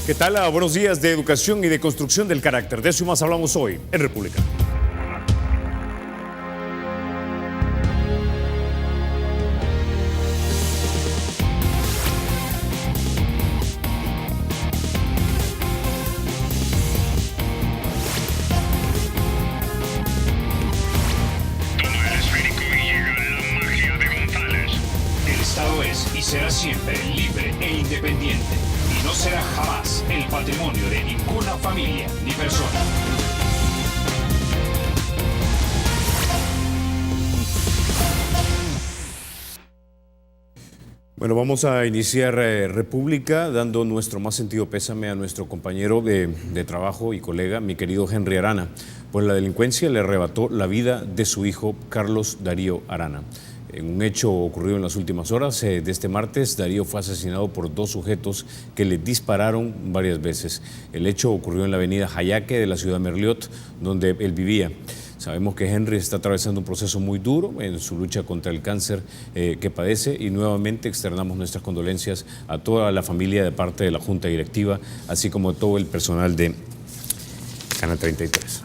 ¿Qué tal? Buenos días de educación y de construcción del carácter. De eso y más hablamos hoy en República. Será siempre libre e independiente y no será jamás el patrimonio de ninguna familia ni persona. Bueno, vamos a iniciar República dando nuestro más sentido pésame a nuestro compañero de trabajo y colega, mi querido Henry Arana, pues la delincuencia le arrebató la vida de su hijo Carlos Darío Arana. En un hecho ocurrido en las últimas horas de este martes, Darío fue asesinado por dos sujetos que le dispararon varias veces. El hecho ocurrió en la avenida Jayaque de la ciudad de Merliot, donde él vivía. Sabemos que Henry está atravesando un proceso muy duro en su lucha contra el cáncer que padece y nuevamente externamos nuestras condolencias a toda la familia de parte de la Junta Directiva, así como a todo el personal de Canal 33.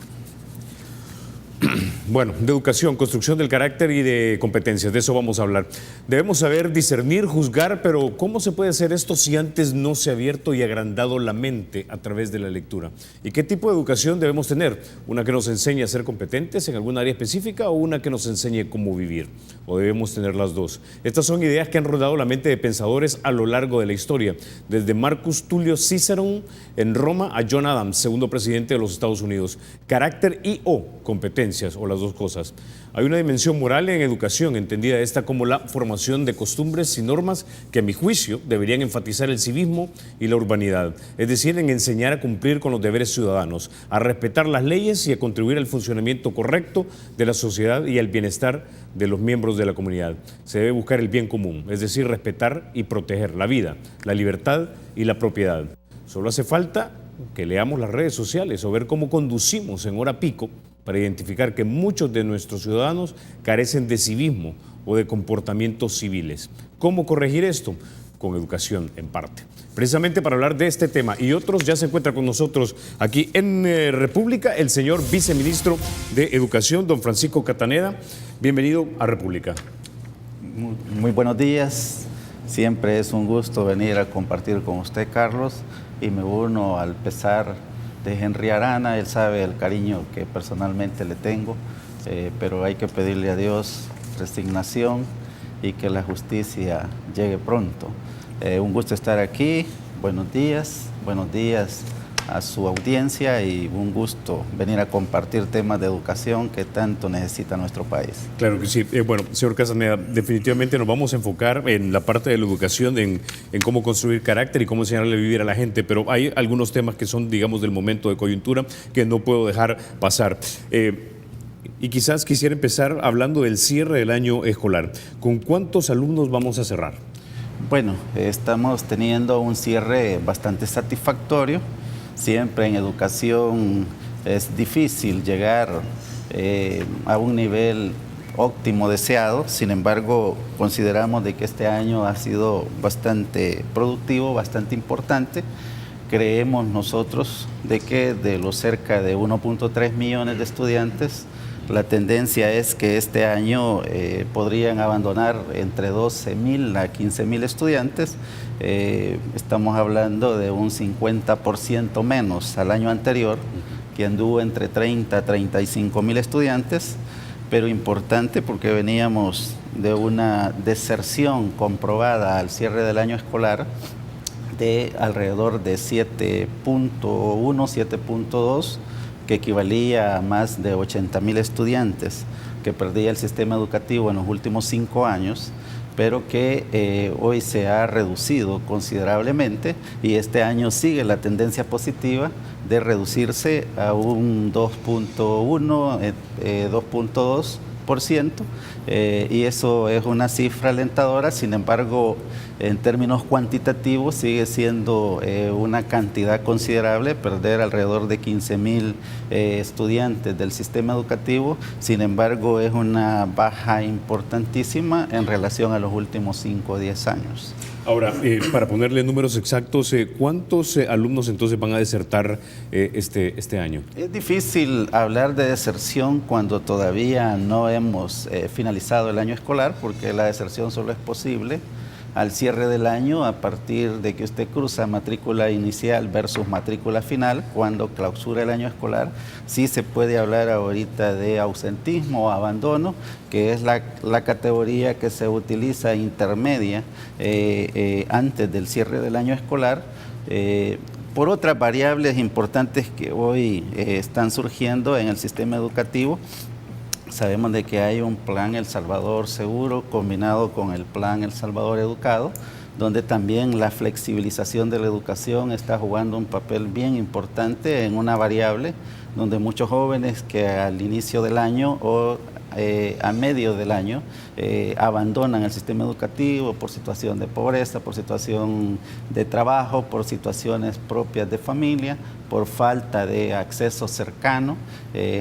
Bueno, de educación, construcción del carácter y de competencias, de eso vamos a hablar. Debemos saber discernir, juzgar, pero ¿cómo se puede hacer esto si antes no se ha abierto y agrandado la mente a través de la lectura? ¿Y qué tipo de educación debemos tener? ¿Una que nos enseñe a ser competentes en alguna área específica o una que nos enseñe cómo vivir? ¿O debemos tener las dos? Estas son ideas que han rodado la mente de pensadores a lo largo de la historia, desde Marcus Tulio Cicerón en Roma a John Adams, segundo presidente de los Estados Unidos. Carácter y o competencias, o las dos cosas. Hay una dimensión moral en educación, entendida esta como la formación de costumbres y normas que a mi juicio deberían enfatizar el civismo y la urbanidad, es decir, en enseñar a cumplir con los deberes ciudadanos, a respetar las leyes y a contribuir al funcionamiento correcto de la sociedad y al bienestar de los miembros de la comunidad. Se debe buscar el bien común, es decir, respetar y proteger la vida, la libertad y la propiedad. Solo hace falta que leamos las redes sociales o ver cómo conducimos en hora pico para identificar que muchos de nuestros ciudadanos carecen de civismo o de comportamientos civiles. ¿Cómo corregir esto? Con educación en parte. Precisamente para hablar de este tema y otros ya se encuentra con nosotros aquí en República el señor viceministro de Educación, don Francisco Cataneda. Bienvenido a República. Muy buenos días. Siempre es un gusto venir a compartir con usted, Carlos, y me uno al pesar de Henry Arana. Él sabe el cariño que personalmente le tengo, pero hay que pedirle a Dios resignación y que la justicia llegue pronto. Un gusto estar aquí, buenos días a su audiencia y un gusto venir a compartir temas de educación que tanto necesita nuestro país. Claro que sí. Bueno, señor Cataneda, definitivamente nos vamos a enfocar en la parte de la educación, en cómo construir carácter y cómo enseñarle a vivir a la gente, pero hay algunos temas que son, digamos, del momento de coyuntura que no puedo dejar pasar. Y quizás quisiera empezar hablando del cierre del año escolar. ¿Con cuántos alumnos vamos a cerrar? Bueno, estamos teniendo un cierre bastante satisfactorio. Siempre en educación es difícil llegar a un nivel óptimo deseado. Sin embargo, consideramos de que este año ha sido bastante productivo, bastante importante. Creemos nosotros de que de los cerca de 1.3 millones de estudiantes, la tendencia es que este año podrían abandonar entre 12.000 a 15.000 estudiantes. Estamos hablando de un 50% menos al año anterior, que anduvo entre 30 a 35.000 estudiantes, pero importante porque veníamos de una deserción comprobada al cierre del año escolar de alrededor de 7.1, 7.2, que equivalía a más de 80.000 estudiantes que perdía el sistema educativo en los últimos 5 años, pero que hoy se ha reducido considerablemente y este año sigue la tendencia positiva de reducirse a un 2.1, 2.2%, y eso es una cifra alentadora. Sin embargo, en términos cuantitativos sigue siendo una cantidad considerable, perder alrededor de 15.000 estudiantes del sistema educativo. Sin embargo, es una baja importantísima en relación a los últimos 5 o 10 años. Ahora, para ponerle números exactos, ¿cuántos alumnos entonces van a desertar este año? Es difícil hablar de deserción cuando todavía no hemos finalizado el año escolar, porque la deserción solo es posible al cierre del año a partir de que usted cruza matrícula inicial versus matrícula final. Cuando clausura el año escolar, sí se puede hablar ahorita de ausentismo o abandono, que es la categoría que se utiliza intermedia antes del cierre del año escolar. Por otras variables importantes que hoy están surgiendo en el sistema educativo, sabemos de que hay un plan El Salvador Seguro combinado con el plan El Salvador Educado, donde también la flexibilización de la educación está jugando un papel bien importante en una variable donde muchos jóvenes que al inicio del año o a medio del año abandonan el sistema educativo por situación de pobreza, por situación de trabajo, por situaciones propias de familia, por falta de acceso cercano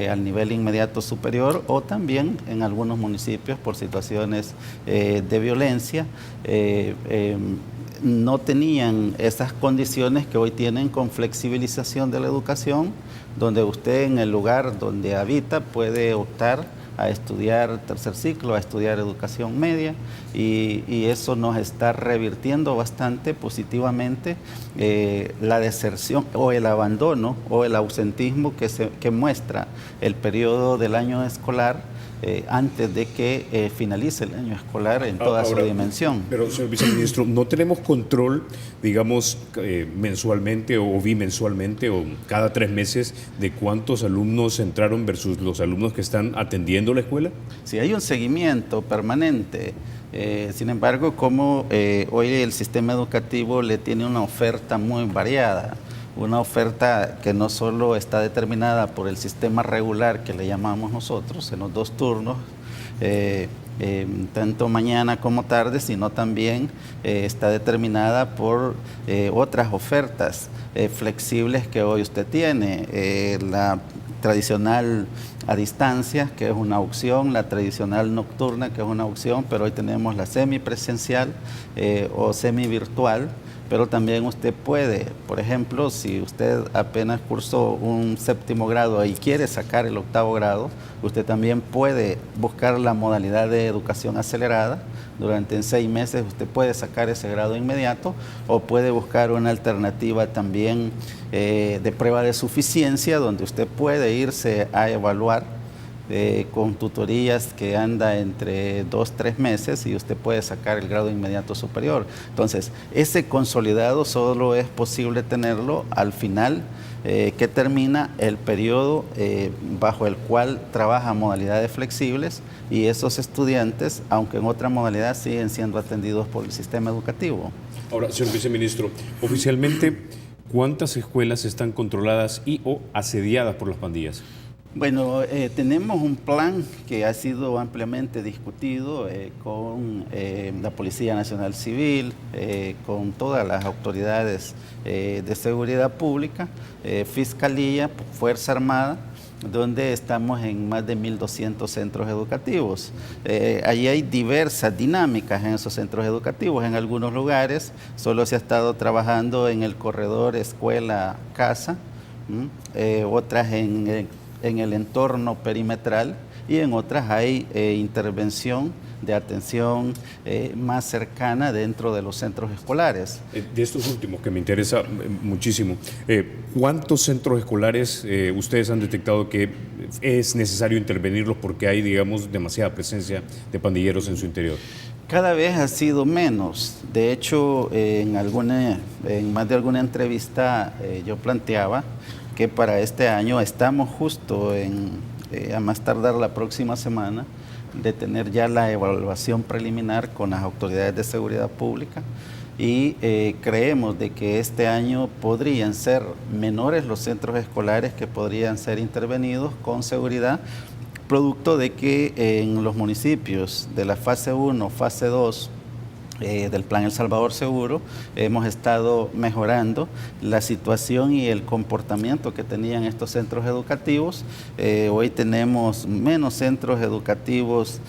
al nivel inmediato superior, o también en algunos municipios por situaciones de violencia. No tenían esas condiciones que hoy tienen con flexibilización de la educación, donde usted en el lugar donde habita puede optar a estudiar tercer ciclo, a estudiar educación media, y eso nos está revirtiendo bastante positivamente la deserción o el abandono o el ausentismo que muestra el periodo del año escolar antes de que finalice el año escolar en toda su dimensión. Pero, señor viceministro, ¿no tenemos control, digamos, mensualmente o bimensualmente o cada 3 meses de cuántos alumnos entraron versus los alumnos que están atendiendo la escuela? Sí, hay un seguimiento permanente. Sin embargo, como hoy el sistema educativo le tiene una oferta muy variada, una oferta que no solo está determinada por el sistema regular que le llamamos nosotros en los 2 turnos, tanto mañana como tarde, sino también está determinada por otras ofertas flexibles que hoy usted tiene. La tradicional a distancia, que es una opción, la tradicional nocturna, que es una opción, pero hoy tenemos la semipresencial o semivirtual. Pero también usted puede, por ejemplo, si usted apenas cursó un 7º grado y quiere sacar el 8º grado, usted también puede buscar la modalidad de educación acelerada. Durante 6 meses usted puede sacar ese grado inmediato, o puede buscar una alternativa también de prueba de suficiencia, donde usted puede irse a evaluar con tutorías que anda entre 2-3 meses, y usted puede sacar el grado inmediato superior. Entonces, ese consolidado solo es posible tenerlo al final que termina el periodo bajo el cual trabaja modalidades flexibles, y esos estudiantes, aunque en otra modalidad, siguen siendo atendidos por el sistema educativo. Ahora, señor viceministro, oficialmente, ¿cuántas escuelas están controladas y o asediadas por las pandillas? Bueno, tenemos un plan que ha sido ampliamente discutido con la Policía Nacional Civil, con todas las autoridades de seguridad pública, Fiscalía, Fuerza Armada, donde estamos en más de 1.200 centros educativos. Allí hay diversas dinámicas en esos centros educativos. En algunos lugares solo se ha estado trabajando en el corredor escuela-casa, otras en el entorno perimetral, y en otras hay intervención de atención más cercana dentro de los centros escolares. De estos últimos, que me interesa muchísimo, ¿cuántos centros escolares ustedes han detectado que es necesario intervenirlos porque hay, digamos, demasiada presencia de pandilleros en su interior? Cada vez ha sido menos. De hecho, en más de alguna entrevista yo planteaba que para este año estamos justo a más tardar la próxima semana, de tener ya la evaluación preliminar con las autoridades de seguridad pública, y creemos de que este año podrían ser menores los centros escolares que podrían ser intervenidos con seguridad, producto de que en los municipios de la fase 1, fase 2 del Plan El Salvador Seguro, hemos estado mejorando la situación y el comportamiento que tenían estos centros educativos. Hoy tenemos menos centros educativos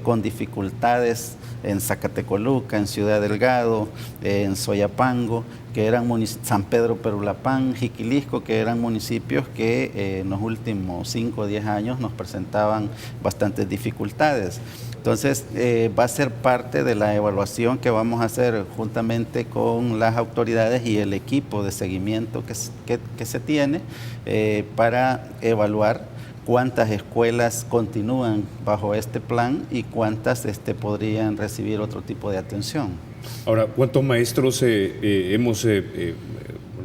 con dificultades en Zacatecoluca, en Ciudad Delgado, en Soyapango, que eran San Pedro Perulapán, Jiquilisco, que eran municipios que en los últimos 5 o 10 años nos presentaban bastantes dificultades. Entonces, va a ser parte de la evaluación que vamos a hacer juntamente con las autoridades y el equipo de seguimiento que se tiene para evaluar cuántas escuelas continúan bajo este plan y cuántas podrían recibir otro tipo de atención. Ahora, ¿cuántos maestros hemos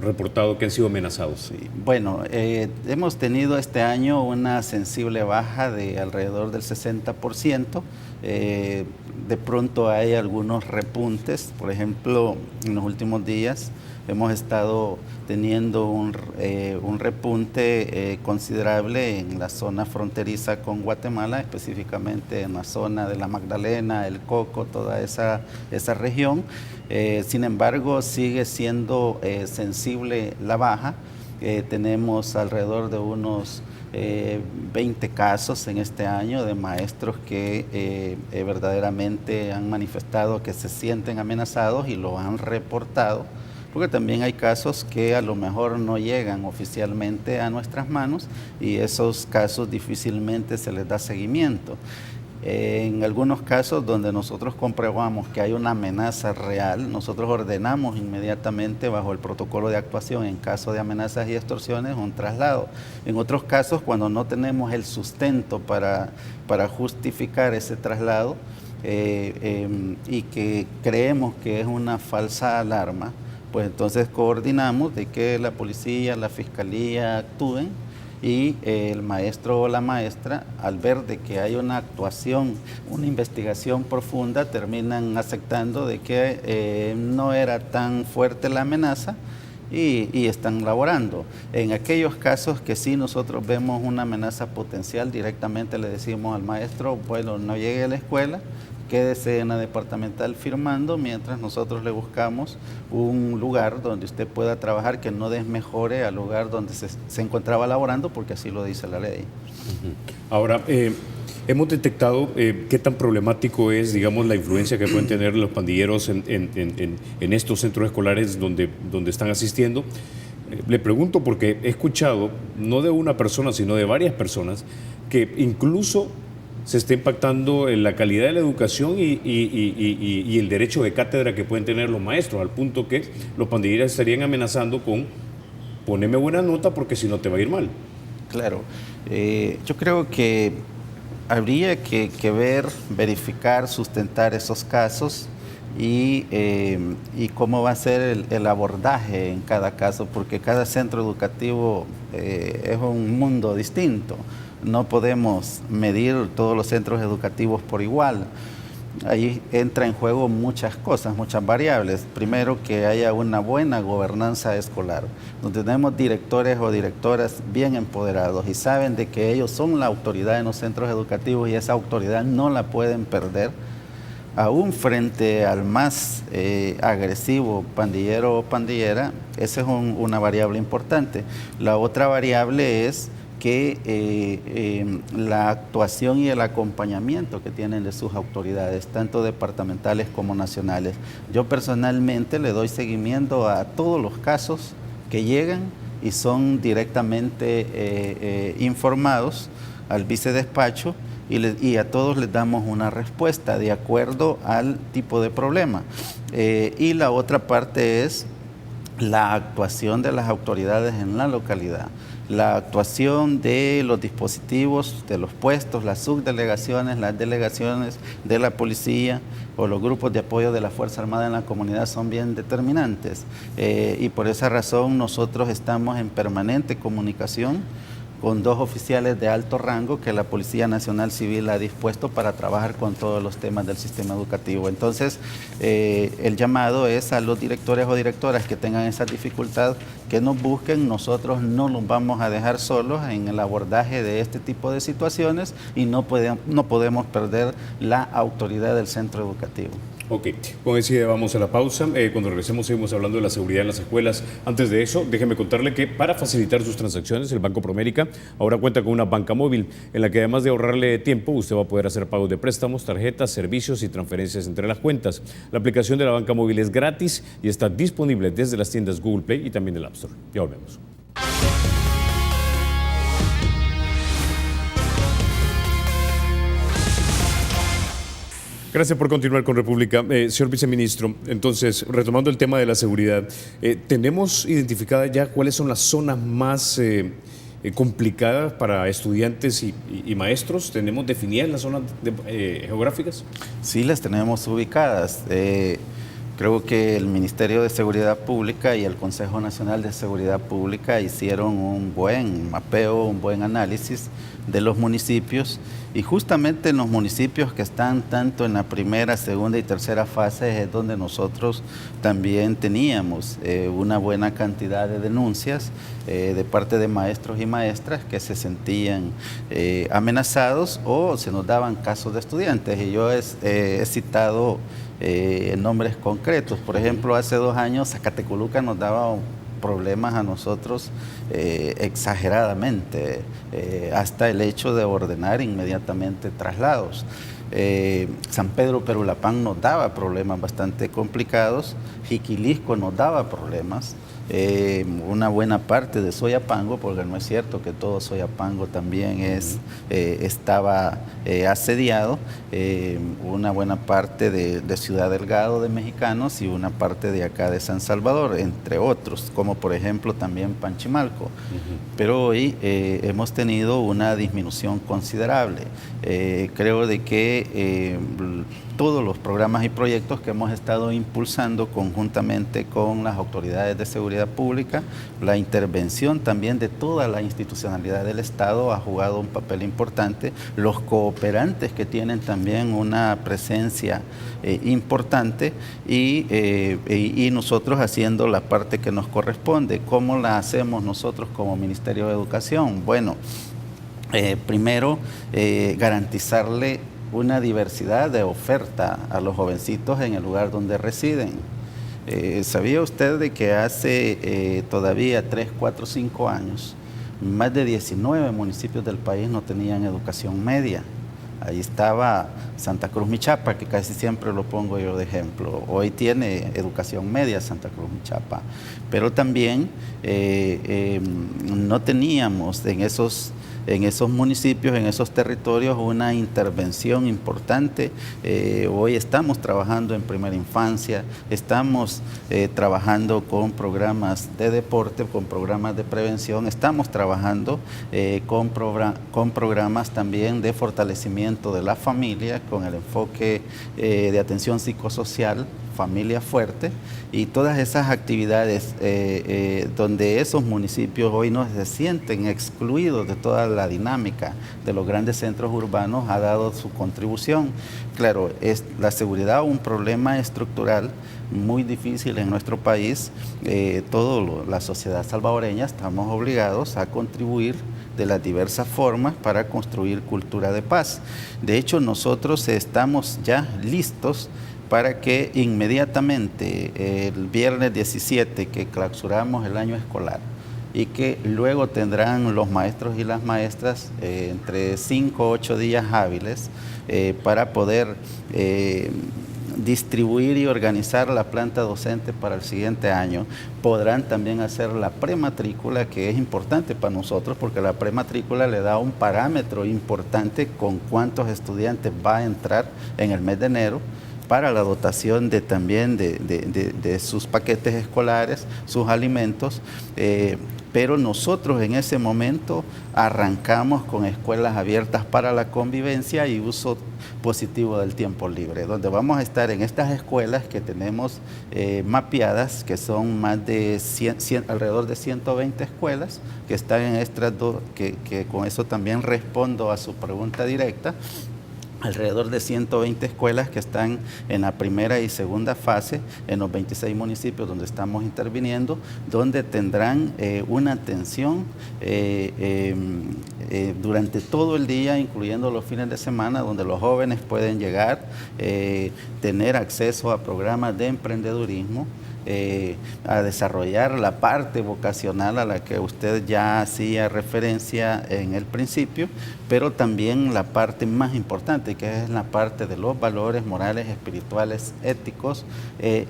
reportado que han sido amenazados? Sí. Bueno, hemos tenido este año una sensible baja de alrededor del 60%. De pronto hay algunos repuntes. Por ejemplo, en los últimos días hemos estado teniendo un repunte considerable en la zona fronteriza con Guatemala, específicamente en la zona de la Magdalena, el Coco, toda esa región. Sin embargo, sigue siendo sensible la baja. Tenemos alrededor de unos 20 casos en este año de maestros que verdaderamente han manifestado que se sienten amenazados y lo han reportado, porque también hay casos que a lo mejor no llegan oficialmente a nuestras manos y esos casos difícilmente se les da seguimiento. En algunos casos donde nosotros comprobamos que hay una amenaza real, nosotros ordenamos inmediatamente bajo el protocolo de actuación en caso de amenazas y extorsiones un traslado. En otros casos, cuando no tenemos el sustento para justificar ese traslado y que creemos que es una falsa alarma, pues entonces coordinamos de que la policía, la fiscalía actúen y el maestro o la maestra, al ver de que hay una actuación, una investigación profunda, terminan aceptando de que no era tan fuerte la amenaza y están laborando. En aquellos casos que sí nosotros vemos una amenaza potencial, directamente le decimos al maestro, bueno, no llegue a la escuela, quédese en la departamental firmando mientras nosotros le buscamos un lugar donde usted pueda trabajar que no desmejore al lugar donde se encontraba laborando, porque así lo dice la ley. Ahora, hemos detectado qué tan problemático es, digamos, la influencia que pueden tener los pandilleros en estos centros escolares donde están asistiendo. Le pregunto porque he escuchado, no de una persona, sino de varias personas, que incluso se está impactando en la calidad de la educación y el derecho de cátedra que pueden tener los maestros, al punto que los pandilleros estarían amenazando con poneme buena nota porque si no te va a ir mal. Claro, yo creo que habría que verificar, sustentar esos casos y cómo va a ser el abordaje en cada caso, porque cada centro educativo es un mundo distinto. No podemos medir todos los centros educativos por igual. Ahí entra en juego muchas cosas, muchas variables. Primero, que haya una buena gobernanza escolar, donde tenemos directores o directoras bien empoderados y saben de que ellos son la autoridad en los centros educativos y esa autoridad no la pueden perder, aún frente al más agresivo pandillero o pandillera. Esa es una variable importante. La otra variable es que la actuación y el acompañamiento que tienen de sus autoridades, tanto departamentales como nacionales. Yo personalmente le doy seguimiento a todos los casos que llegan y son directamente informados al vicedespacho y a todos les damos una respuesta de acuerdo al tipo de problema. Y la otra parte es la actuación de las autoridades en la localidad. La actuación de los dispositivos, de los puestos, las subdelegaciones, las delegaciones de la policía o los grupos de apoyo de la Fuerza Armada en la comunidad son bien determinantes. Y por esa razón nosotros estamos en permanente comunicación con 2 oficiales de alto rango que la Policía Nacional Civil ha dispuesto para trabajar con todos los temas del sistema educativo. Entonces, el llamado es a los directores o directoras que tengan esa dificultad, que nos busquen. Nosotros no los vamos a dejar solos en el abordaje de este tipo de situaciones y no podemos perder la autoridad del centro educativo. Ok, con esa idea vamos a la pausa. Cuando regresemos seguimos hablando de la seguridad en las escuelas. Antes de eso, déjeme contarle que para facilitar sus transacciones, el Banco Promérica ahora cuenta con una banca móvil en la que además de ahorrarle tiempo, usted va a poder hacer pagos de préstamos, tarjetas, servicios y transferencias entre las cuentas. La aplicación de la banca móvil es gratis y está disponible desde las tiendas Google Play y también del App Store. Ya volvemos. Gracias por continuar con República. Señor viceministro, entonces, retomando el tema de la seguridad, ¿tenemos identificadas ya cuáles son las zonas más complicadas para estudiantes y maestros? ¿Tenemos definidas las zonas geográficas? Sí, las tenemos ubicadas. Creo que el Ministerio de Seguridad Pública y el Consejo Nacional de Seguridad Pública hicieron un buen mapeo, un buen análisis de los municipios, y justamente en los municipios que están tanto en la primera, segunda y tercera fase es donde nosotros también teníamos una buena cantidad de denuncias de parte de maestros y maestras que se sentían amenazados o se nos daban casos de estudiantes, y yo he citado nombres concretos. Por ejemplo, hace 2 años Zacatecoluca nos daba problemas a nosotros exageradamente, hasta el hecho de ordenar inmediatamente traslados. San Pedro Perulapán nos daba problemas bastante complicados, Jiquilisco nos daba problemas, una buena parte de Soyapango, porque no es cierto que todo Soyapango también estaba asediado, una buena parte de Ciudad Delgado de mexicanos y una parte de acá de San Salvador, entre otros, como por ejemplo también Panchimalco. Pero hoy hemos tenido una disminución considerable. Creo de que todos los programas y proyectos que hemos estado impulsando conjuntamente con las autoridades de seguridad pública, la intervención también de toda la institucionalidad del Estado ha jugado un papel importante, los cooperantes que tienen también una presencia importante, y nosotros haciendo la parte que nos corresponde. ¿Cómo la hacemos nosotros como Ministerio de Educación? Bueno, primero garantizarle una diversidad de oferta a los jovencitos en el lugar donde residen. ¿Sabía usted de que hace todavía 3, 4, 5 años, más de 19 municipios del país no tenían educación media? Ahí estaba Santa Cruz Michapa, que casi siempre lo pongo yo de ejemplo. Hoy tiene educación media Santa Cruz Michapa, pero también no teníamos en esos municipios, en esos territorios, una intervención importante. Hoy estamos trabajando en primera infancia, estamos trabajando con programas de deporte, con programas de prevención, estamos trabajando con programas también de fortalecimiento de la familia, con el enfoque de atención psicosocial, familia fuerte, y todas esas actividades donde esos municipios hoy no se sienten excluidos de toda la dinámica de los grandes centros urbanos ha dado su contribución. Claro, es la seguridad un problema estructural muy difícil en nuestro país. Toda la sociedad salvadoreña estamos obligados a contribuir de las diversas formas para construir cultura de paz. De hecho, nosotros estamos ya listos para que inmediatamente el viernes 17 que clausuramos el año escolar y que luego tendrán los maestros y las maestras entre 5 o 8 días hábiles para poder distribuir y organizar la planta docente para el siguiente año, podrán también hacer la prematrícula, que es importante para nosotros porque la prematrícula le da un parámetro importante con cuántos estudiantes va a entrar en el mes de enero, para la dotación también de sus paquetes escolares, sus alimentos, pero nosotros en ese momento arrancamos con escuelas abiertas para la convivencia y uso positivo del tiempo libre, donde vamos a estar en estas escuelas que tenemos mapeadas, que son más de alrededor de 120 escuelas, que están en estas dos, que con eso también respondo a su pregunta directa. alrededor de 120 escuelas que están en la primera y segunda fase, en los 26 municipios donde estamos interviniendo, donde tendrán una atención durante todo el día, incluyendo los fines de semana, donde los jóvenes pueden llegar, tener acceso a programas de emprendedurismo, a desarrollar la parte vocacional a la que usted ya hacía referencia en el principio, pero también la parte más importante, que es la parte de los valores morales, espirituales, éticos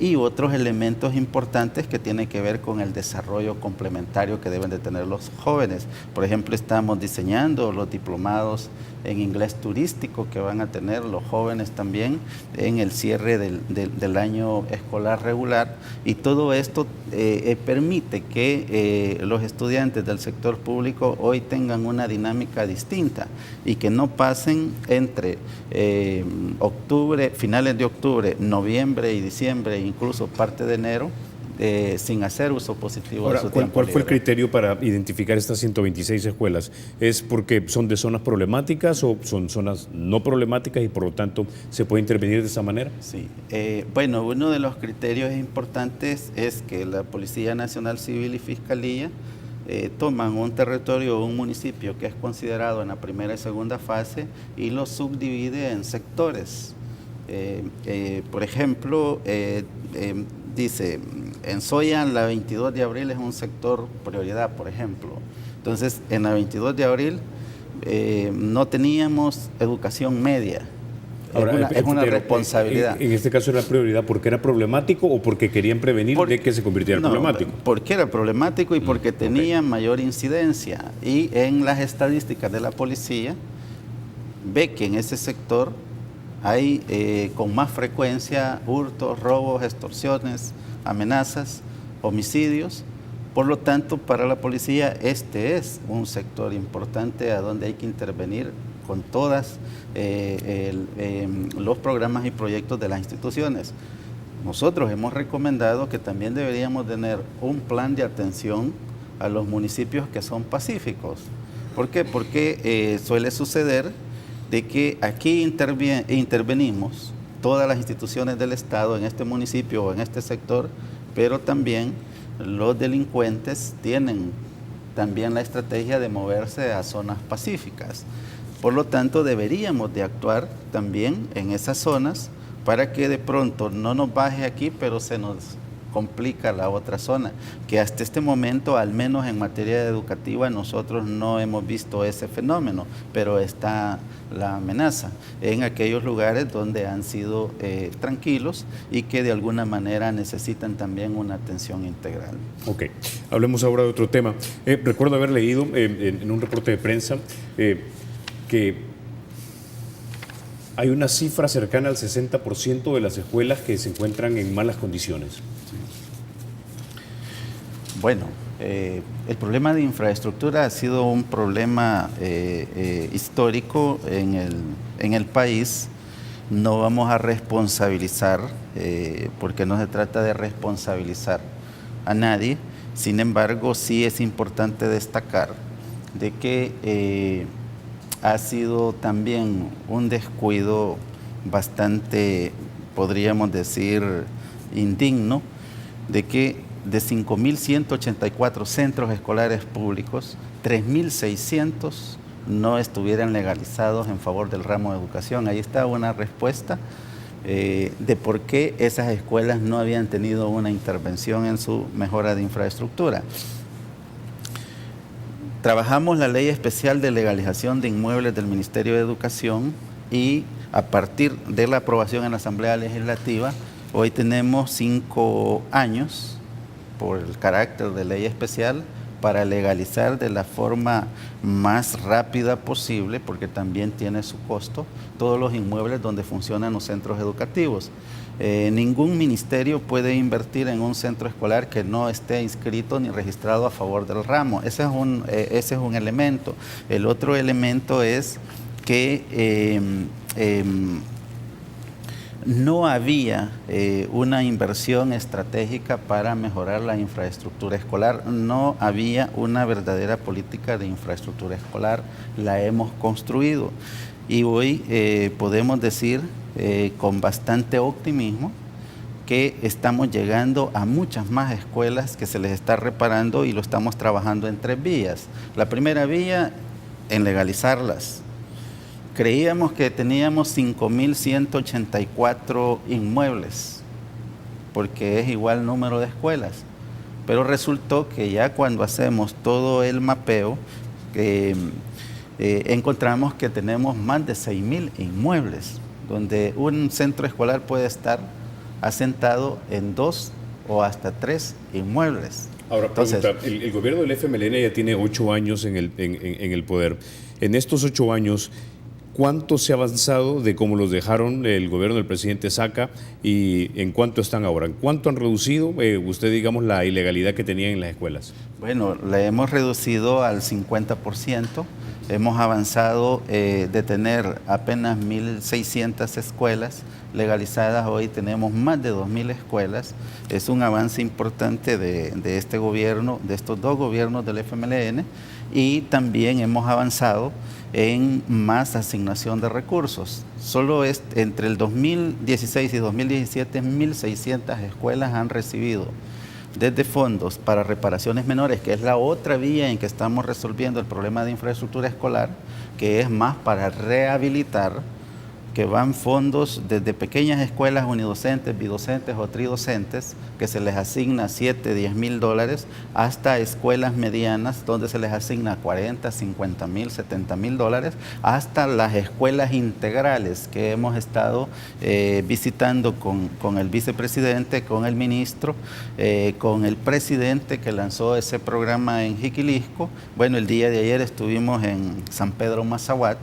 y otros elementos importantes que tienen que ver con el desarrollo complementario que deben de tener los jóvenes. Por ejemplo, estamos diseñando los diplomados en inglés turístico que van a tener los jóvenes también en el cierre del año escolar regular, y todo esto permite que los estudiantes del sector público hoy tengan una dinámica distinta y que no pasen entre octubre, finales de octubre, noviembre y diciembre, incluso parte de enero, sin hacer uso positivo Ahora, de su tiempo ¿cuál fue el libre. criterio para identificar estas 126 escuelas? ¿Es porque son de zonas problemáticas o son zonas no problemáticas y por lo tanto se puede intervenir de esa manera? Sí, bueno, uno de los criterios importantes es que la Policía Nacional Civil y Fiscalía toman un territorio o un municipio que es considerado en la primera y segunda fase y lo subdivide en sectores. Por ejemplo, dice, en Soya la 22 de abril es un sector prioridad, por ejemplo. Entonces, en la 22 de abril no teníamos educación media. Ahora, es una responsabilidad. En este caso era prioridad porque era problemático o porque querían prevenir de que se convirtiera en problemático. Porque era problemático y porque tenía mayor incidencia. Y en las estadísticas de la policía ve que en ese sector hay con más frecuencia hurtos, robos, extorsiones, amenazas, homicidios. Por lo tanto, para la policía este es un sector importante a donde hay que intervenir con todos los programas y proyectos de las instituciones. Nosotros hemos recomendado que también deberíamos tener un plan de atención a los municipios que son pacíficos. ¿Por qué? Porque suele suceder de que aquí intervenimos todas las instituciones del Estado en este municipio o en este sector, pero también los delincuentes tienen también la estrategia de moverse a zonas pacíficas. Por lo tanto, deberíamos de actuar también en esas zonas para que de pronto no nos baje aquí, pero se nos complica la otra zona, que hasta este momento, al menos en materia educativa, nosotros no hemos visto ese fenómeno, pero está la amenaza en aquellos lugares donde han sido tranquilos y que de alguna manera necesitan también una atención integral. Ok, hablemos ahora de otro tema. Recuerdo haber leído en un reporte de prensa que hay una cifra cercana al 60% de las escuelas que se encuentran en malas condiciones. Bueno, el problema de infraestructura ha sido un problema histórico en el país. No vamos a responsabilizar, porque no se trata de responsabilizar a nadie. Sin embargo, sí es importante destacar de que ha sido también un descuido bastante, podríamos decir, indigno, de que de 5.184 centros escolares públicos, 3.600 no estuvieran legalizados en favor del ramo de educación. Ahí está una respuesta de por qué esas escuelas no habían tenido una intervención en su mejora de infraestructura. Trabajamos la Ley Especial de Legalización de Inmuebles del Ministerio de Educación y a partir de la aprobación en la Asamblea Legislativa, hoy tenemos 5 años por el carácter de ley especial para legalizar de la forma más rápida posible, porque también tiene su costo, todos los inmuebles donde funcionan los centros educativos. Ningún ministerio puede invertir en un centro escolar que no esté inscrito ni registrado a favor del ramo. Ese es un elemento. El otro elemento es que no había una inversión estratégica para mejorar la infraestructura escolar, no había una verdadera política de infraestructura escolar, la hemos construido. y hoy podemos decir con bastante optimismo que estamos llegando a muchas más escuelas que se les está reparando y lo estamos trabajando en 3 vías. La primera vía, en legalizarlas. Creíamos que teníamos 5.184 inmuebles, porque es igual número de escuelas, pero resultó que ya cuando hacemos todo el mapeo, encontramos que tenemos más de 6.000 inmuebles, donde un centro escolar puede estar asentado en 2 o hasta 3 inmuebles. Ahora, Entonces, el gobierno del FMLN ya tiene 8 años en el poder. En estos 8 años, ¿cuánto se ha avanzado de cómo los dejaron el gobierno del presidente Saca y en cuánto están ahora? ¿En cuánto han reducido usted, digamos, la ilegalidad que tenían en las escuelas? Bueno, la hemos reducido al 50%. Hemos avanzado de tener apenas 1.600 escuelas legalizadas. Hoy tenemos más de 2.000 escuelas. Es un avance importante de este gobierno, de estos 2 gobiernos del FMLN, y también hemos avanzado en más asignación de recursos. Solo entre el 2016 y 2017, 1.600 escuelas han recibido desde fondos para reparaciones menores, que es la otra vía en que estamos resolviendo el problema de infraestructura escolar, que es más para rehabilitar, que van fondos desde pequeñas escuelas unidocentes, bidocentes o tridocentes, que se les asigna 7, 10 mil dólares, hasta escuelas medianas, donde se les asigna 40, 50 mil, 70 mil dólares, hasta las escuelas integrales que hemos estado visitando con el vicepresidente, con el ministro, con el presidente que lanzó ese programa en Jiquilisco. Bueno, el día de ayer estuvimos en San Pedro Mazahuat,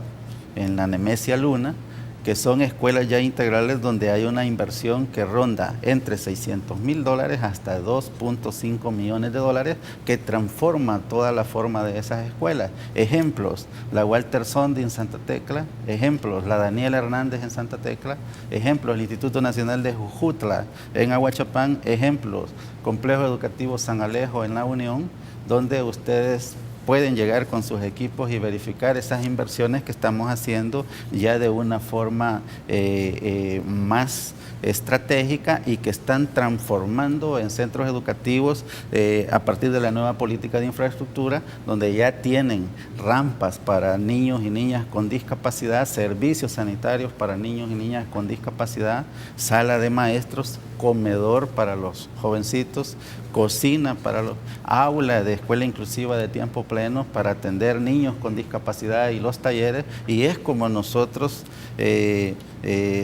en la Nemesia Luna, que son escuelas ya integrales donde hay una inversión que ronda entre 600 mil dólares hasta 2.5 millones de dólares, que transforma toda la forma de esas escuelas. Ejemplos, la Walter Sondi en Santa Tecla, ejemplos, la Daniela Hernández en Santa Tecla, ejemplos, el Instituto Nacional de Jujutla en Aguachapán, ejemplos, Complejo Educativo San Alejo en La Unión, donde ustedes pueden llegar con sus equipos y verificar esas inversiones que estamos haciendo ya de una forma más estratégica y que están transformando en centros educativos a partir de la nueva política de infraestructura, donde ya tienen rampas para niños y niñas con discapacidad, servicios sanitarios para niños y niñas con discapacidad, sala de maestros, comedor para los jovencitos, cocina para los aula de escuela inclusiva de tiempo pleno para atender niños con discapacidad y los talleres, y es como nosotros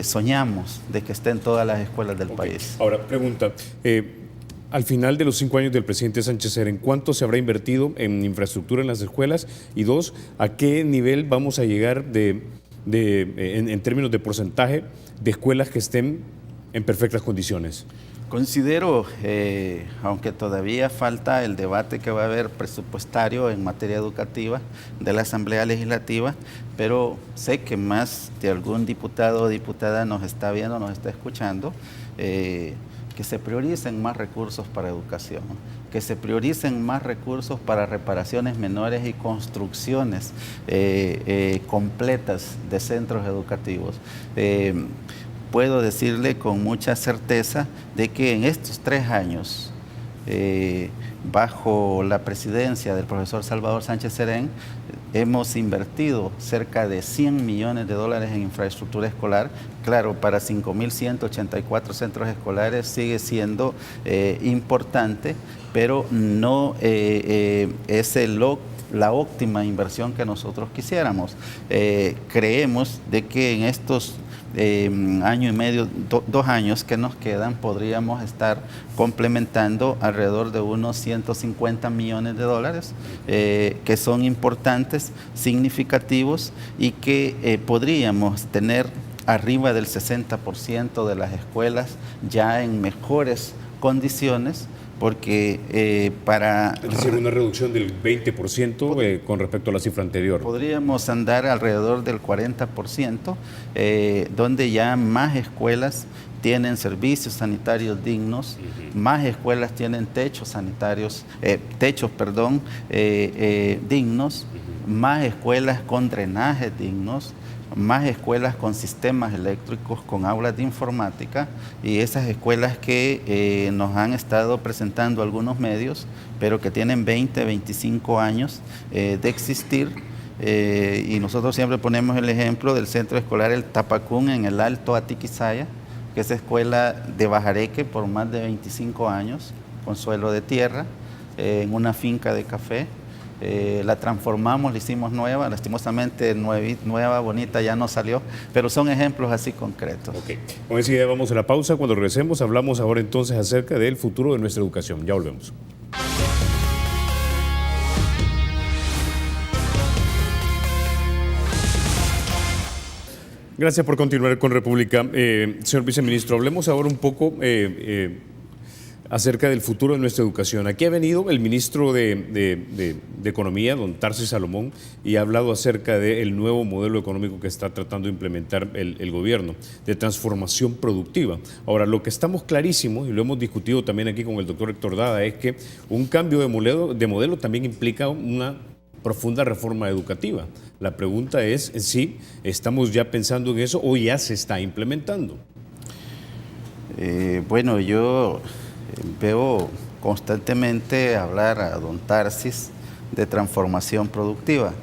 soñamos de que estén todas las escuelas del país. Ahora, pregunta, al final de los 5 años del presidente Sánchez Serén, ¿cuánto se habrá invertido en infraestructura en las escuelas? Y 2, ¿a qué nivel vamos a llegar en términos de porcentaje de escuelas que estén en perfectas condiciones? Considero, aunque todavía falta el debate que va a haber presupuestario en materia educativa de la Asamblea Legislativa, pero sé que más de algún diputado o diputada nos está viendo, nos está escuchando, que se prioricen más recursos para educación, que se prioricen más recursos para reparaciones menores y construcciones completas de centros educativos. Puedo decirle con mucha certeza de que en estos 3 años, bajo la presidencia del profesor Salvador Sánchez Serén, hemos invertido cerca de 100 millones de dólares en infraestructura escolar. Claro, para 5.184 centros escolares sigue siendo importante, pero no es la óptima inversión que nosotros quisiéramos. Creemos de que en estos año y medio, 2 años que nos quedan, podríamos estar complementando alrededor de unos 150 millones de dólares, que son importantes, significativos, y que podríamos tener arriba del 60% de las escuelas ya en mejores condiciones, porque para... Es decir, una reducción del 20% con respecto a la cifra anterior. Podríamos andar alrededor del 40%, donde ya más escuelas tienen servicios sanitarios dignos, más escuelas tienen techos dignos, más escuelas con drenajes dignos, más escuelas con sistemas eléctricos, con aulas de informática, y esas escuelas que nos han estado presentando algunos medios, pero que tienen 20, 25 años de existir. Y nosotros siempre ponemos el ejemplo del centro escolar El Tapacún en el Alto Atiquizaya, que es escuela de Bajareque por más de 25 años, con suelo de tierra, en una finca de café. La transformamos, la hicimos nueva, lastimosamente nueva, bonita, ya no salió, pero son ejemplos así concretos. Ok, con esa idea vamos a la pausa. Cuando regresemos hablamos ahora entonces acerca del futuro de nuestra educación. Ya volvemos. Gracias por continuar con República. Señor viceministro, hablemos ahora un poco acerca del futuro de nuestra educación. Aquí ha venido el ministro de Economía, don Tarsis Salomón, y ha hablado acerca del nuevo modelo económico que está tratando de implementar el gobierno, de transformación productiva. Ahora, lo que estamos clarísimos, y lo hemos discutido también aquí con el doctor Héctor Dada, es que un cambio de modelo también implica una profunda reforma educativa. La pregunta es si estamos ya pensando en eso o ya se está implementando. Bueno, yo veo constantemente hablar a don Tarsis de transformación productiva.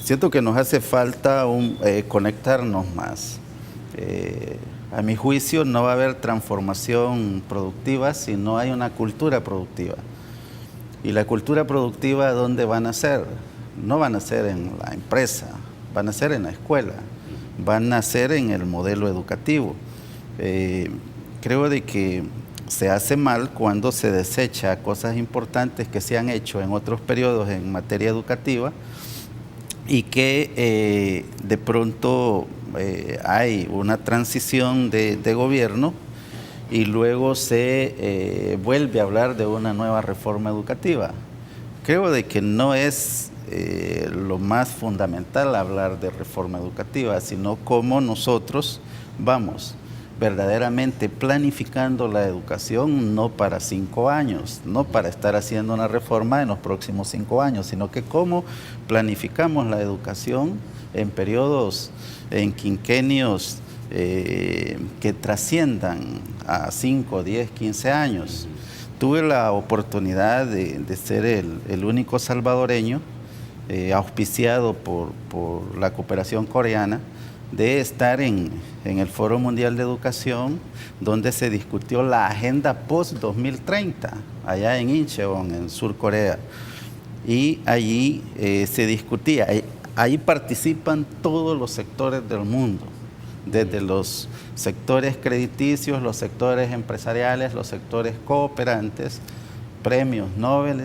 Siento que nos hace falta conectarnos más. A mi juicio no va a haber transformación productiva si no hay una cultura productiva. ¿Y la cultura productiva dónde van a ser? No van a ser en la empresa, van a ser en la escuela, van a ser en el modelo educativo. Creo de que se hace mal cuando se desecha cosas importantes que se han hecho en otros periodos en materia educativa y que de pronto hay una transición de gobierno y luego se vuelve a hablar de una nueva reforma educativa. Creo de que no es lo más fundamental hablar de reforma educativa, sino cómo nosotros vamos verdaderamente planificando la educación, no para 5 años, no para estar haciendo una reforma en los próximos 5 años, sino que cómo planificamos la educación en periodos, en quinquenios que trasciendan a 5, 10, 15 años. Tuve la oportunidad de ser el único salvadoreño auspiciado por la cooperación coreana, de estar en el Foro Mundial de Educación, donde se discutió la agenda post-2030, allá en Incheon, en Sur Corea. Y allí se discutía, ahí participan todos los sectores del mundo, desde los sectores crediticios, los sectores empresariales, los sectores cooperantes, premios Nobel,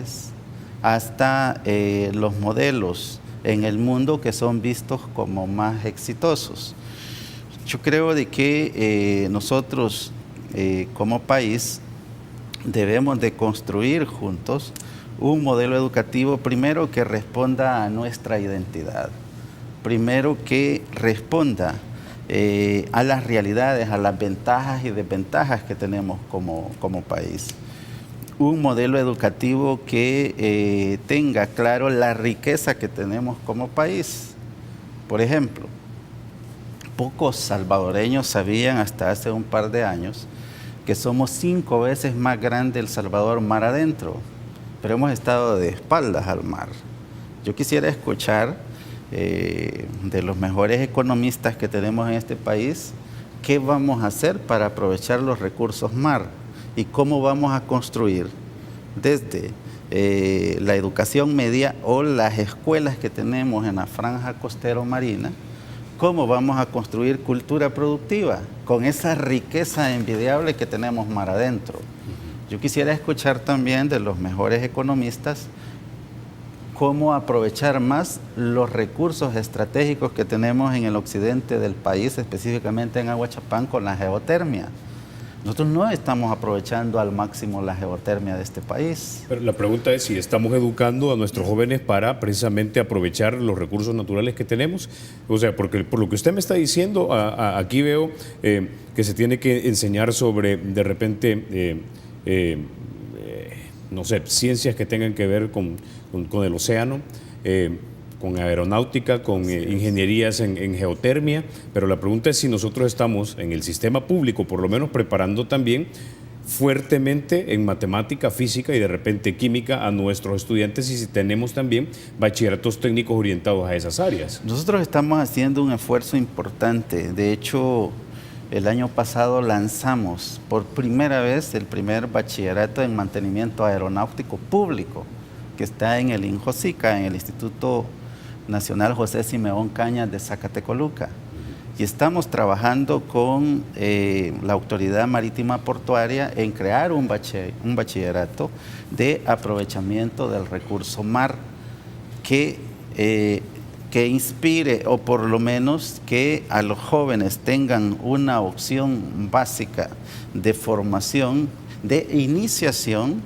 hasta los modelos en el mundo que son vistos como más exitosos. Yo creo de que nosotros como país debemos de construir juntos un modelo educativo primero que responda a nuestra identidad, primero que responda a las realidades, a las ventajas y desventajas que tenemos como país. Un modelo educativo que tenga claro la riqueza que tenemos como país. Por ejemplo, pocos salvadoreños sabían hasta hace un par de años que somos 5 veces más grande El Salvador mar adentro, pero hemos estado de espaldas al mar. Yo quisiera escuchar de los mejores economistas que tenemos en este país, qué vamos a hacer para aprovechar los recursos mar y cómo vamos a construir desde la educación media o las escuelas que tenemos en la franja costero marina, cómo vamos a construir cultura productiva con esa riqueza envidiable que tenemos mar adentro. Yo quisiera escuchar también de los mejores economistas cómo aprovechar más los recursos estratégicos que tenemos en el occidente del país, específicamente en Aguachapán con la geotermia. Nosotros no estamos aprovechando al máximo la geotermia de este país. Pero la pregunta es si estamos educando a nuestros jóvenes para precisamente aprovechar los recursos naturales que tenemos. O sea, porque por lo que usted me está diciendo, aquí veo que se tiene que enseñar sobre, de repente, no sé, ciencias que tengan que ver con el océano, con aeronáutica, con ingenierías en geotermia, pero la pregunta es si nosotros estamos en el sistema público, por lo menos preparando también fuertemente en matemática, física y de repente química a nuestros estudiantes y si tenemos también bachilleratos técnicos orientados a esas áreas. Nosotros estamos haciendo un esfuerzo importante. De hecho, el año pasado lanzamos por primera vez el primer bachillerato en mantenimiento aeronáutico público que está en el INJOSICA, en el Instituto Nacional José Simeón Cañas de Zacatecoluca. Y estamos trabajando con la Autoridad Marítima Portuaria en crear un bachillerato de aprovechamiento del recurso mar que inspire o por lo menos que a los jóvenes tengan una opción básica de formación, de iniciación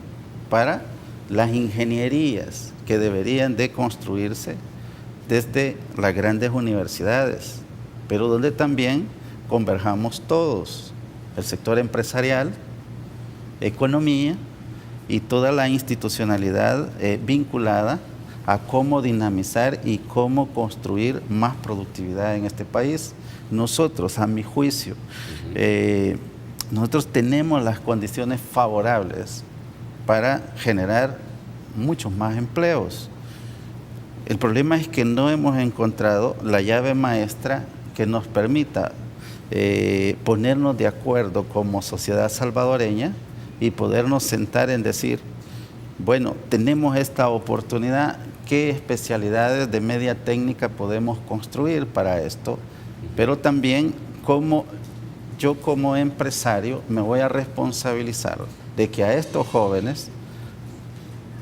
para las ingenierías que deberían de construirse desde las grandes universidades, pero donde también converjamos todos, el sector empresarial, economía y toda la institucionalidad vinculada a cómo dinamizar y cómo construir más productividad en este país. Nosotros, a mi juicio, nosotros tenemos las condiciones favorables para generar muchos más empleos. El problema es que no hemos encontrado la llave maestra que nos permita ponernos de acuerdo como sociedad salvadoreña y podernos sentar en decir, bueno, tenemos esta oportunidad, ¿qué especialidades de media técnica podemos construir para esto? Pero también yo como empresario me voy a responsabilizar de que a estos jóvenes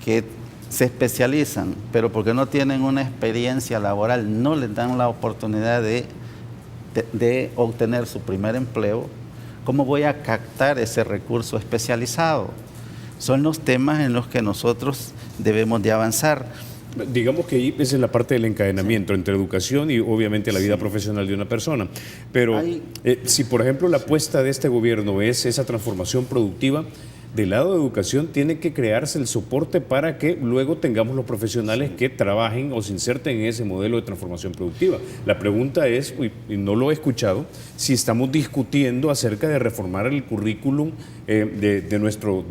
que se especializan, pero porque no tienen una experiencia laboral, no les dan la oportunidad de obtener su primer empleo, ¿cómo voy a captar ese recurso especializado? Son los temas en los que nosotros debemos de avanzar. Digamos que ahí esa es la parte del encadenamiento entre educación y obviamente la vida profesional de una persona. Pero si por ejemplo la apuesta de este gobierno es esa transformación productiva, del lado de educación tiene que crearse el soporte para que luego tengamos los profesionales que trabajen o se inserten en ese modelo de transformación productiva. La pregunta es, y no lo he escuchado, si estamos discutiendo acerca de reformar el currículum de nuestros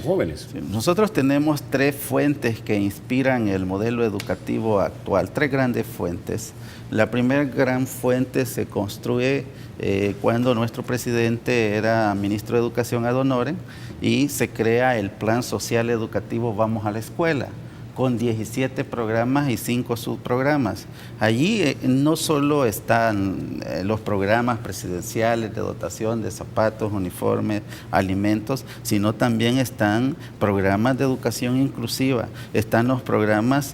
jóvenes. Sí, nosotros tenemos 3 fuentes que inspiran el modelo educativo actual, 3 grandes fuentes. La primera gran fuente se construye cuando nuestro presidente era ministro de Educación ad honorem y se crea el Plan Social Educativo Vamos a la Escuela, con 17 programas y 5 subprogramas. Allí no solo están los programas presidenciales de dotación de zapatos, uniformes, alimentos, sino también están programas de educación inclusiva, están los programas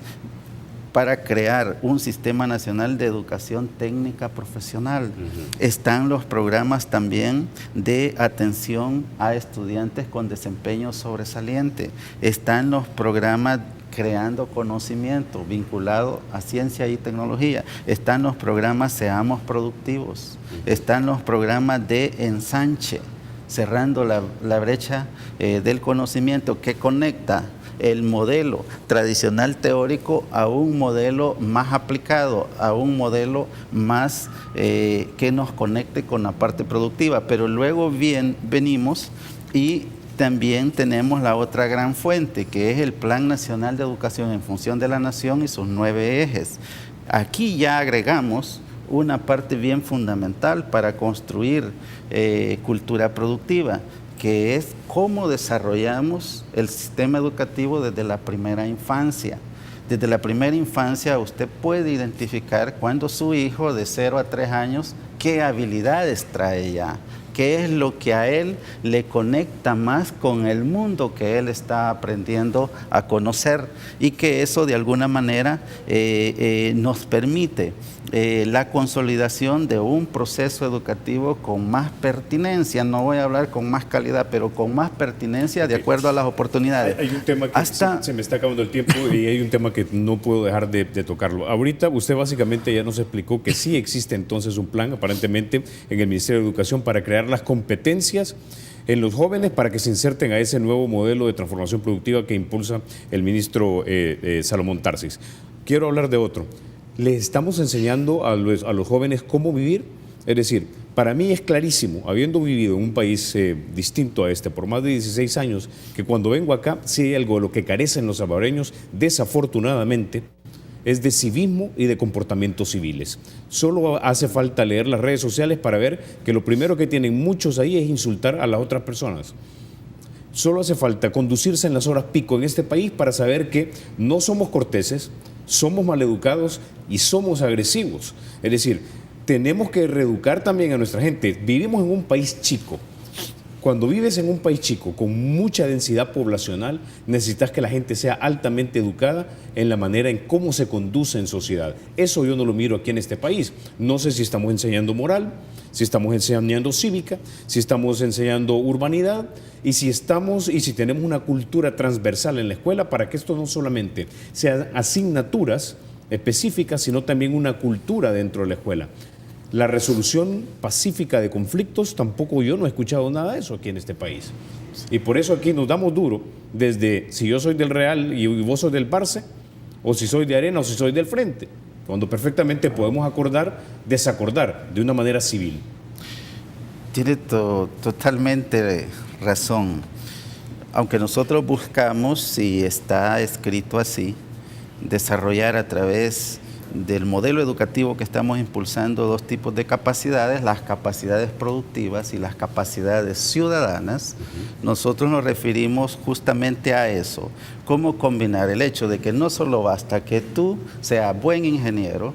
para crear un sistema nacional de educación técnica profesional. Están los programas también de atención a estudiantes con desempeño sobresaliente. Están los programas creando conocimiento vinculado a ciencia y tecnología. Están los programas Seamos Productivos. Están los programas de ensanche, cerrando la brecha del conocimiento que conecta el modelo tradicional teórico a un modelo más aplicado, a un modelo más que nos conecte con la parte productiva. Pero luego venimos y también tenemos la otra gran fuente, que es el Plan Nacional de Educación en Función de la Nación y sus 9 ejes. Aquí ya agregamos una parte bien fundamental para construir cultura productiva, que es cómo desarrollamos el sistema educativo desde la primera infancia. Desde la primera infancia usted puede identificar cuando su hijo de 0 a 3 años, qué habilidades trae ya, qué es lo que a él le conecta más con el mundo que él está aprendiendo a conocer y que eso de alguna manera nos permite la consolidación de un proceso educativo con más pertinencia, no voy a hablar con más calidad, pero con más pertinencia de acuerdo a las oportunidades. Hay un tema que se me está acabando el tiempo y hay un tema que no puedo dejar de tocarlo. Ahorita usted básicamente ya nos explicó que sí existe entonces un plan aparentemente en el Ministerio de Educación para crear las competencias en los jóvenes para que se inserten a ese nuevo modelo de transformación productiva que impulsa el ministro Salomón Tarsis. quiero hablar de otro. ¿Les estamos enseñando a los jóvenes cómo vivir? Es decir, para mí es clarísimo, habiendo vivido en un país distinto a este por más de 16 años, que cuando vengo acá, sí hay algo de lo que carecen los salvadoreños, desafortunadamente, es de civismo y de comportamientos civiles. Solo hace falta leer las redes sociales para ver que lo primero que tienen muchos ahí es insultar a las otras personas. Solo hace falta conducirse en las horas pico en este país para saber que no somos corteses, somos maleducados y somos agresivos. Es decir, tenemos que reeducar también a nuestra gente. Vivimos en un país chico. Cuando vives en un país chico con mucha densidad poblacional, necesitas que la gente sea altamente educada en la manera en cómo se conduce en sociedad. Eso yo no lo miro aquí en este país. No sé si estamos enseñando moral, si estamos enseñando cívica, si estamos enseñando urbanidad y si tenemos una cultura transversal en la escuela para que esto no solamente sean asignaturas específicas, sino también una cultura dentro de la escuela. La resolución pacífica de conflictos, tampoco yo no he escuchado nada de eso aquí en este país. Y por eso aquí nos damos duro, desde si yo soy del Real y vos sos del Barça, o si soy de Arena o si soy del Frente, cuando perfectamente podemos desacordar de una manera civil. Tiene totalmente razón. Aunque nosotros buscamos, y está escrito así, desarrollar a través del modelo educativo que estamos impulsando dos tipos de capacidades, las capacidades productivas y las capacidades ciudadanas. Nosotros nos referimos justamente a eso, cómo combinar el hecho de que no solo basta que tú seas buen ingeniero,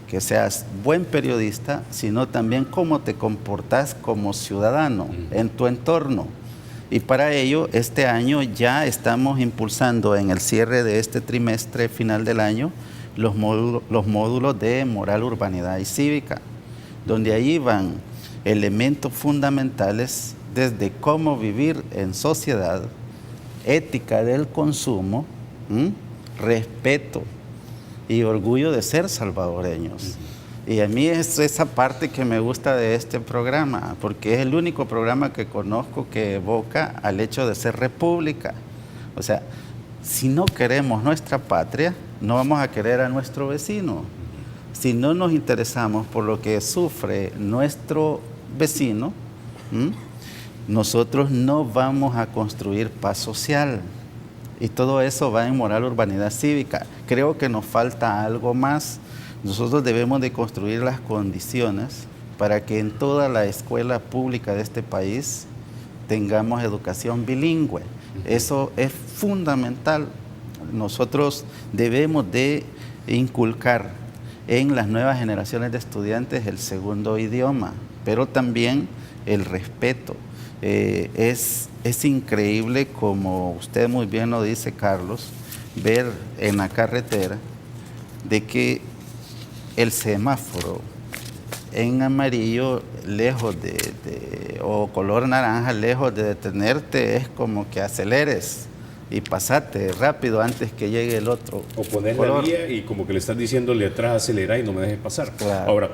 que seas buen periodista, sino también cómo te comportas como ciudadano en tu entorno. Y para ello, este año ya estamos impulsando en el cierre de este trimestre final del año los módulos de moral, urbanidad y cívica, donde ahí van elementos fundamentales desde cómo vivir en sociedad, ética del consumo, respeto y orgullo de ser salvadoreños. Y a mí es esa parte que me gusta de este programa, porque es el único programa que conozco que evoca al hecho de ser república. O sea, si no queremos nuestra patria, no vamos a querer a nuestro vecino. Si no nos interesamos por lo que sufre nuestro vecino, nosotros no vamos a construir paz social. Y todo eso va en moral, urbanidad cívica. Creo que nos falta algo más. Nosotros debemos de construir las condiciones para que en toda la escuela pública de este país tengamos educación bilingüe. Eso es fundamental. Nosotros debemos de inculcar en las nuevas generaciones de estudiantes el segundo idioma, pero también el respeto. Es increíble, como usted muy bien lo dice, Carlos, ver en la carretera de que el semáforo en amarillo, lejos o color naranja, lejos de detenerte, es como que aceleres y pasate rápido antes que llegue el otro. O poner la vía y como que le estás diciéndole atrás, acelera y no me dejes pasar. Claro. Ahora,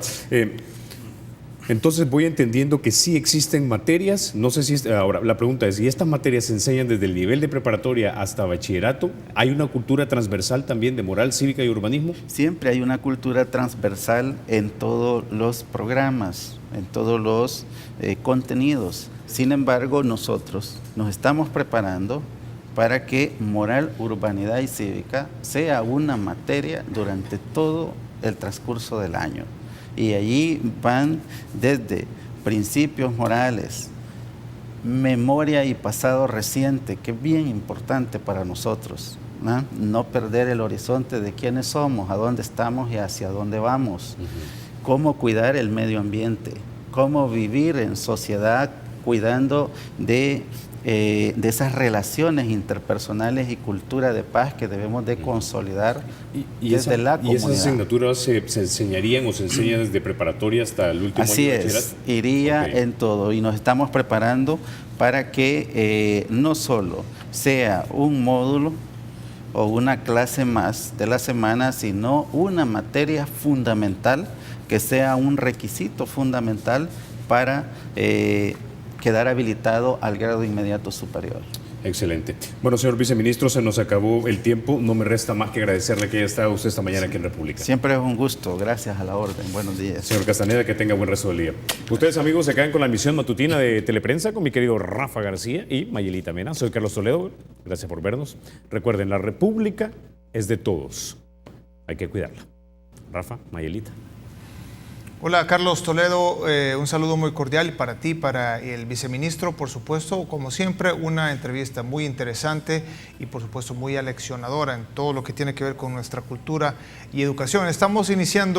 entonces voy entendiendo que sí existen materias, no sé si, ahora la pregunta es, ¿y estas materias se enseñan desde el nivel de preparatoria hasta bachillerato? ¿Hay una cultura transversal también de moral, cívica y urbanismo? Siempre hay una cultura transversal en todos los programas, en todos los contenidos. Sin embargo, nosotros nos estamos preparando para que moral, urbanidad y cívica sea una materia durante todo el transcurso del año. Y allí van desde principios morales, memoria y pasado reciente, que es bien importante para nosotros, ¿no? No perder el horizonte de quiénes somos, a dónde estamos y hacia dónde vamos. Cómo cuidar el medio ambiente, cómo vivir en sociedad cuidando de esas relaciones interpersonales y cultura de paz que debemos de consolidar desde la comunidad. ¿Y esas asignaturas se enseñarían o se enseñan desde preparatoria hasta el último año de bachillerato? Así es, iría en todo y nos estamos preparando para que no solo sea un módulo o una clase más de la semana, sino una materia fundamental que sea un requisito fundamental para quedar habilitado al grado inmediato superior. Excelente. Bueno, señor viceministro, se nos acabó el tiempo. No me resta más que agradecerle que haya estado usted esta mañana aquí en República. Siempre es un gusto. Gracias a la orden. Buenos días. Señor Castaneda, que tenga buen resto del día. Ustedes, amigos, se quedan con la emisión matutina de Teleprensa con mi querido Rafa García y Mayelita Mena. Soy Carlos Toledo. Gracias por vernos. Recuerden, la República es de todos. Hay que cuidarla. Rafa, Mayelita. Hola Carlos Toledo, un saludo muy cordial para ti, para el viceministro, por supuesto, como siempre, una entrevista muy interesante y por supuesto muy aleccionadora en todo lo que tiene que ver con nuestra cultura y educación. Estamos iniciando